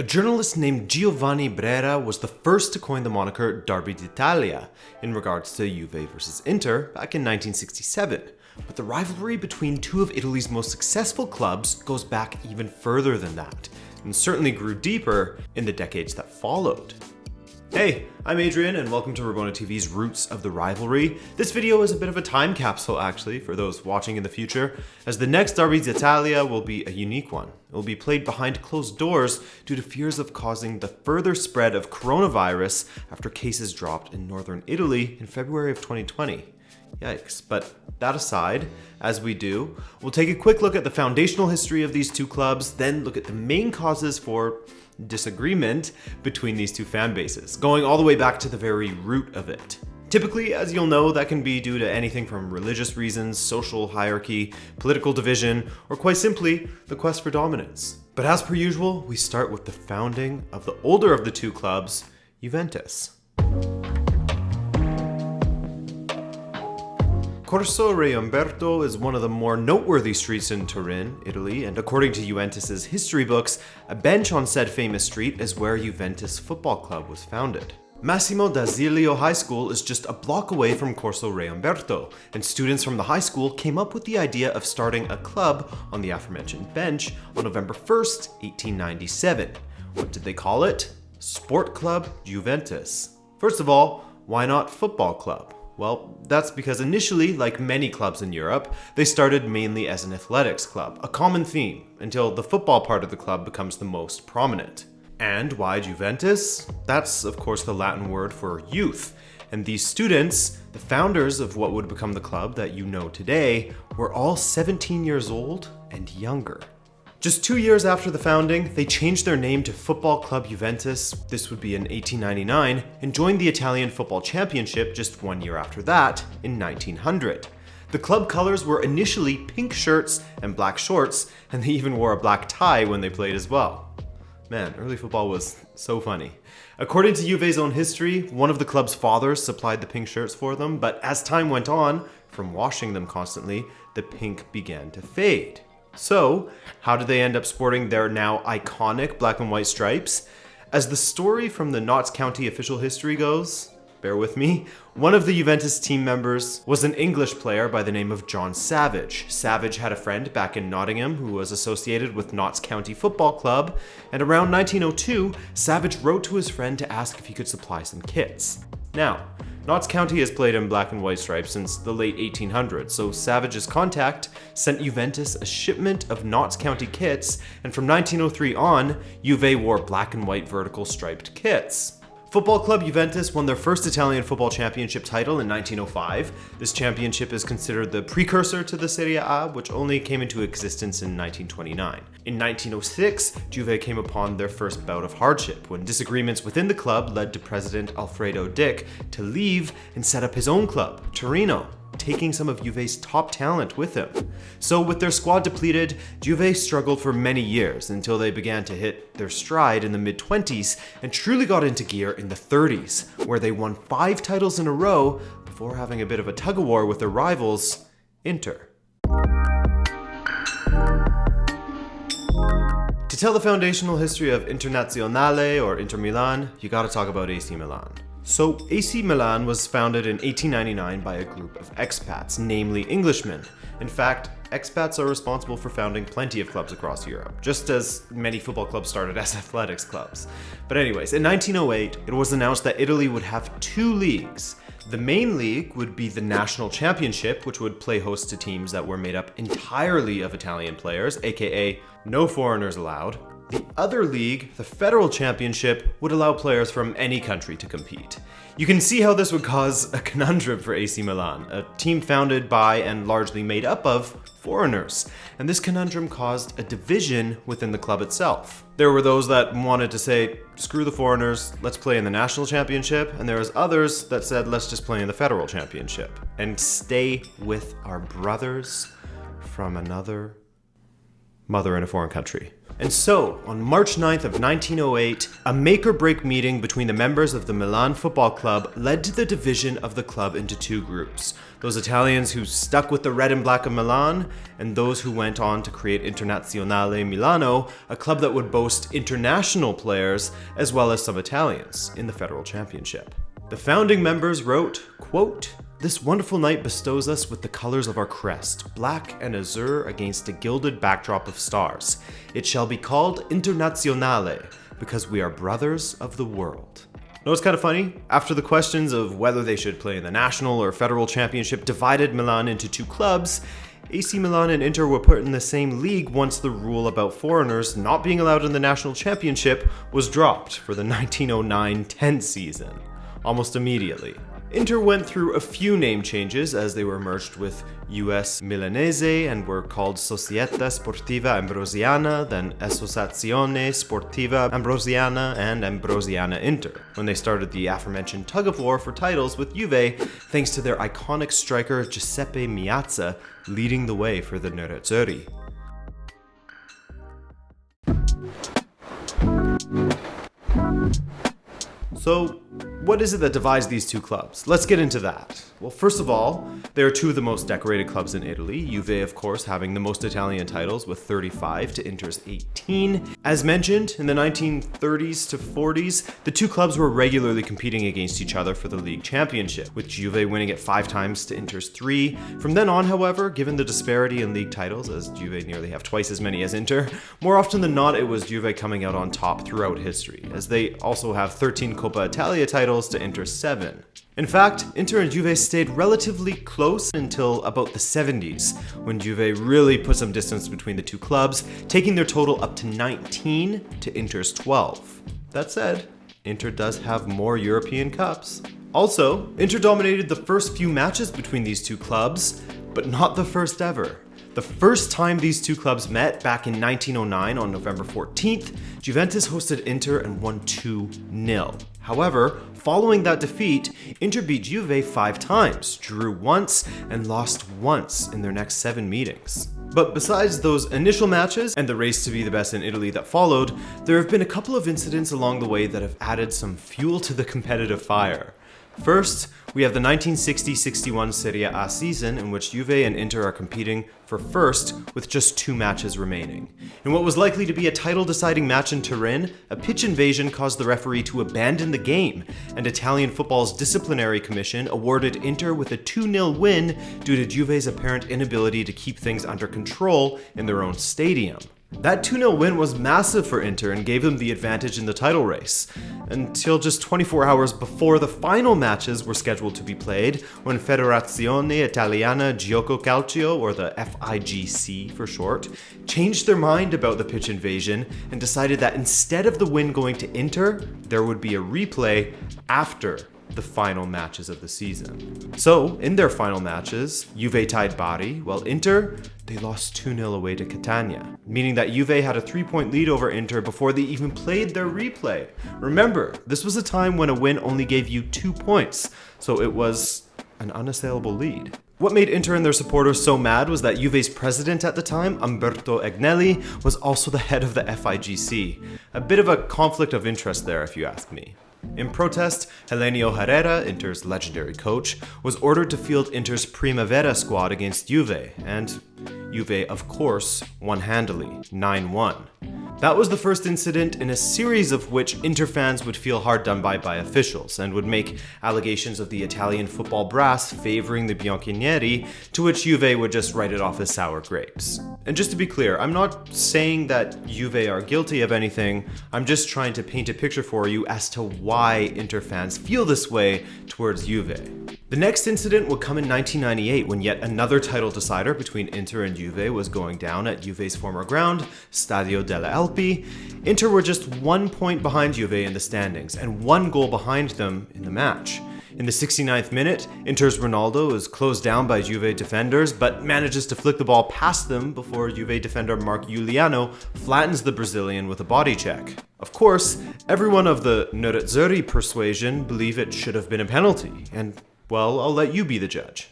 A journalist named Giovanni Brera was the first to coin the moniker Derby d'Italia in regards to Juve versus Inter back in 1967. But the rivalry between two of Italy's most successful clubs goes back even further than that, and certainly grew deeper in the decades that followed. Hey, I'm Adrian and welcome to Rabona TV's Roots of the Rivalry. This video is a bit of a time capsule actually for those watching in the future, as the next Derby d'Italia will be a unique one. It will be played behind closed doors due to fears of causing the further spread of coronavirus after cases dropped in northern Italy in February of 2020. Yikes. But that aside, as we do, we'll take a quick look at the foundational history of these two clubs, then look at the main causes for disagreement between these two fan bases, going all the way back to the very root of it. Typically, as you'll know, that can be due to anything from religious reasons, social hierarchy, political division, or quite simply, the quest for dominance. But as per usual, we start with the founding of the older of the two clubs, Juventus. Corso Re Umberto is one of the more noteworthy streets in Turin, Italy, and according to Juventus's history books, a bench on said famous street is where Juventus Football Club was founded. Massimo d'Azeglio High School is just a block away from Corso Re Umberto, and students from the high school came up with the idea of starting a club on the aforementioned bench on November 1st, 1897. What did they call it? Sport Club Juventus. First of all, why not Football Club? Well, that's because initially, like many clubs in Europe, they started mainly as an athletics club, a common theme, until the football part of the club becomes the most prominent. And why Juventus? That's, of course, the Latin word for youth. And these students, the founders of what would become the club that you know today, were all 17 years old and younger. Just 2 years after the founding, they changed their name to Football Club Juventus, this would be in 1899, and joined the Italian Football Championship just 1 year after that, in 1900. The club colors were initially pink shirts and black shorts, and they even wore a black tie when they played as well. Man, early football was so funny. According to Juve's own history, one of the club's fathers supplied the pink shirts for them, but as time went on, from washing them constantly, the pink began to fade. So, how did they end up sporting their now iconic black and white stripes? As the story from the Notts County official history goes, bear with me, one of the Juventus team members was an English player by the name of John Savage. Savage had a friend back in Nottingham who was associated with Notts County Football Club, and around 1902, Savage wrote to his friend to ask if he could supply some kits. Now, Notts County has played in black and white stripes since the late 1800s, so Savage's contact sent Juventus a shipment of Notts County kits, and from 1903 on, Juve wore black and white vertical striped kits. Football Club Juventus won their first Italian football championship title in 1905. This championship is considered the precursor to the Serie A, which only came into existence in 1929. In 1906, Juve came upon their first bout of hardship when disagreements within the club led to President Alfredo Dick to leave and set up his own club, Torino, taking some of Juve's top talent with him. So with their squad depleted, Juve struggled for many years until they began to hit their stride in the mid-20s and truly got into gear in the 30s, where they won 5 titles in a row before having a bit of a tug-of-war with their rivals, Inter. To tell the foundational history of Internazionale or Inter Milan, you gotta talk about AC Milan. So, AC Milan was founded in 1899 by a group of expats, namely Englishmen. In fact, expats are responsible for founding plenty of clubs across Europe, just as many football clubs started as athletics clubs. But anyways, in 1908, it was announced that Italy would have 2 leagues. The main league would be the National Championship, which would play host to teams that were made up entirely of Italian players, aka no foreigners allowed. The other league, the Federal Championship, would allow players from any country to compete. You can see how this would cause a conundrum for AC Milan, a team founded by and largely made up of foreigners. And this conundrum caused a division within the club itself. There were those that wanted to say, screw the foreigners, let's play in the National Championship, and there was others that said, let's just play in the Federal Championship and stay with our brothers from another mother in a foreign country. And so, on March 9th of 1908, a make-or-break meeting between the members of the Milan Football Club led to the division of the club into two groups. Those Italians who stuck with the red and black of Milan, and those who went on to create Internazionale Milano, a club that would boast international players as well as some Italians in the Federal Championship. The founding members wrote, quote, "This wonderful night bestows us with the colors of our crest, black and azure against a gilded backdrop of stars. It shall be called Internazionale, because we are brothers of the world." Know what's kind of funny? After the questions of whether they should play in the national or federal championship divided Milan into two clubs, AC Milan and Inter were put in the same league once the rule about foreigners not being allowed in the national championship was dropped for the 1909-10 season. Almost immediately. Inter went through a few name changes as they were merged with US Milanese and were called Società Sportiva Ambrosiana, then Associazione Sportiva Ambrosiana, and Ambrosiana Inter, when they started the aforementioned tug-of-war for titles with Juve, thanks to their iconic striker Giuseppe Meazza leading the way for the Nerazzurri. So, what is it that divides these two clubs? Let's get into that. Well, first of all, they are two of the most decorated clubs in Italy, Juve of course having the most Italian titles with 35 to Inter's 18. As mentioned, in the 1930s to 40s, the two clubs were regularly competing against each other for the league championship, with Juve winning it 5 times to Inter's 3. From then on, however, given the disparity in league titles, as Juve nearly have twice as many as Inter, more often than not it was Juve coming out on top throughout history, as they also have 13 Coppa Italia titles to Inter's 7. In fact, Inter and Juve stayed relatively close until about the 70s, when Juve really put some distance between the two clubs, taking their total up to 19 to Inter's 12. That said, Inter does have more European Cups. Also, Inter dominated the first few matches between these two clubs, but not the first ever. The first time these two clubs met, back in 1909 on November 14th, Juventus hosted Inter and won 2-0. However, following that defeat, Inter beat Juve 5 times, drew once, and lost once in their next 7 meetings. But besides those initial matches and the race to be the best in Italy that followed, there have been a couple of incidents along the way that have added some fuel to the competitive fire. First, we have the 1960-61 Serie A season in which Juve and Inter are competing for first with just 2 matches remaining. In what was likely to be a title-deciding match in Turin, a pitch invasion caused the referee to abandon the game, and Italian football's disciplinary commission awarded Inter with a 2-0 win due to Juve's apparent inability to keep things under control in their own stadium. That 2-0 win was massive for Inter and gave them the advantage in the title race, until just 24 hours before the final matches were scheduled to be played, when Federazione Italiana Gioco Calcio, or the FIGC for short, changed their mind about the pitch invasion and decided that instead of the win going to Inter, there would be a replay after the final matches of the season. So, in their final matches, Juve tied Bari, while Inter, they lost 2-0 away to Catania, meaning that Juve had a 3-point lead over Inter before they even played their replay. Remember, this was a time when a win only gave you 2 points, so it was an unassailable lead. What made Inter and their supporters so mad was that Juve's president at the time, Umberto Agnelli, was also the head of the FIGC. A bit of a conflict of interest there, if you ask me. In protest, Helenio Herrera, Inter's legendary coach, was ordered to field Inter's Primavera squad against Juve, and Juve, of course, won handily, 9-1. That was the first incident in a series of which Inter fans would feel hard done by officials and would make allegations of the Italian football brass favoring the Bianconeri, to which Juve would just write it off as sour grapes. And just to be clear, I'm not saying that Juve are guilty of anything, I'm just trying to paint a picture for you as to why Inter fans feel this way towards Juve. The next incident would come in 1998 when yet another title decider between Inter and Juve was going down at Juve's former ground, Stadio delle Alpi. Inter were just 1 point behind Juve in the standings and 1 goal behind them in the match. In the 69th minute, Inter's Ronaldo is closed down by Juve defenders, but manages to flick the ball past them before Juve defender Mark Giuliano flattens the Brazilian with a body check. Of course, everyone of the Nerazzurri persuasion believe it should have been a penalty, and, well, I'll let you be the judge.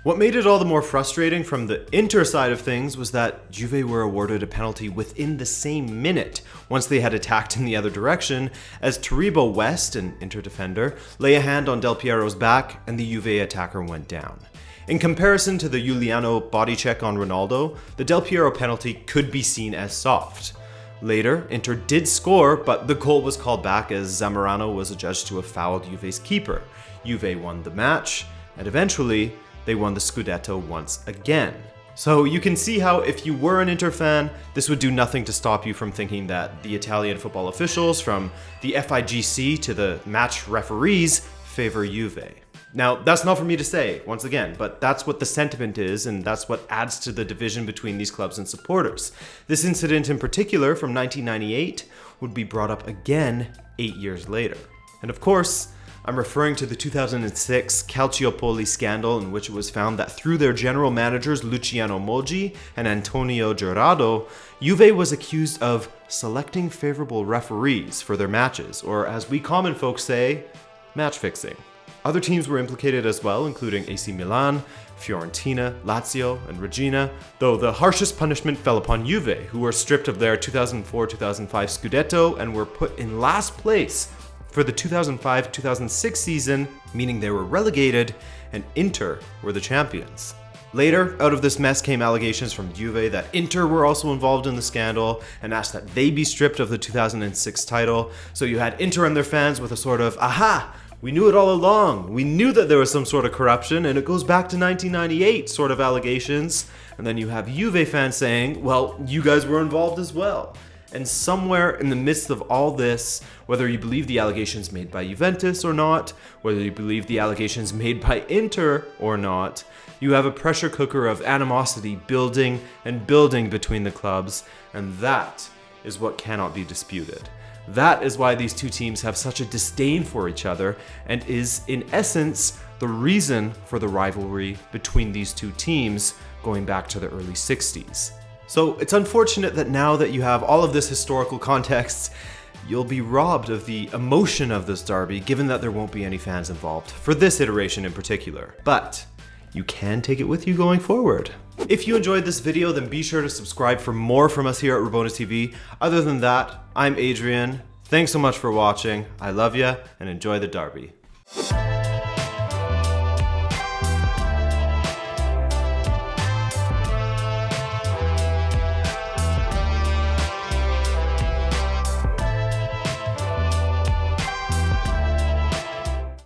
What made it all the more frustrating from the Inter side of things was that Juve were awarded a penalty within the same minute, once they had attacked in the other direction, as Taribo West, an Inter defender, lay a hand on Del Piero's back and the Juve attacker went down. In comparison to the Giuliano body check on Ronaldo, the Del Piero penalty could be seen as soft. Later, Inter did score, but the goal was called back as Zamorano was adjudged to have fouled Juve's keeper. Juve won the match, and eventually, they won the Scudetto once again. So you can see how if you were an Inter fan, this would do nothing to stop you from thinking that the Italian football officials, from the FIGC to the match referees, favor Juve. Now, that's not for me to say, once again, but that's what the sentiment is, and that's what adds to the division between these clubs and supporters. This incident in particular, from 1998, would be brought up again 8 years later. And of course, I'm referring to the 2006 Calciopoli scandal, in which it was found that through their general managers Luciano Moggi and Antonio Gerardo, Juve was accused of selecting favorable referees for their matches, or as we common folks say, match fixing. Other teams were implicated as well, including AC Milan, Fiorentina, Lazio, and Regina, though the harshest punishment fell upon Juve, who were stripped of their 2004-2005 Scudetto and were put in last place for the 2005-2006 season, meaning they were relegated, and Inter were the champions. Later, out of this mess came allegations from Juve that Inter were also involved in the scandal and asked that they be stripped of the 2006 title, so you had Inter and their fans with a sort of, aha! We knew it all along. We knew that there was some sort of corruption, and it goes back to 1998 sort of allegations. And then you have Juve fans saying, well, you guys were involved as well. And somewhere in the midst of all this, whether you believe the allegations made by Juventus or not, whether you believe the allegations made by Inter or not, you have a pressure cooker of animosity building and building between the clubs, and that is what cannot be disputed. That is why these two teams have such a disdain for each other, and is, in essence, the reason for the rivalry between these two teams going back to the early 60s. So it's unfortunate that now that you have all of this historical context, you'll be robbed of the emotion of this derby, given that there won't be any fans involved, for this iteration in particular. But you can take it with you going forward. If you enjoyed this video, then be sure to subscribe for more from us here at Rabona TV. Other than that, I'm Adrian. Thanks so much for watching. I love ya, and enjoy the derby.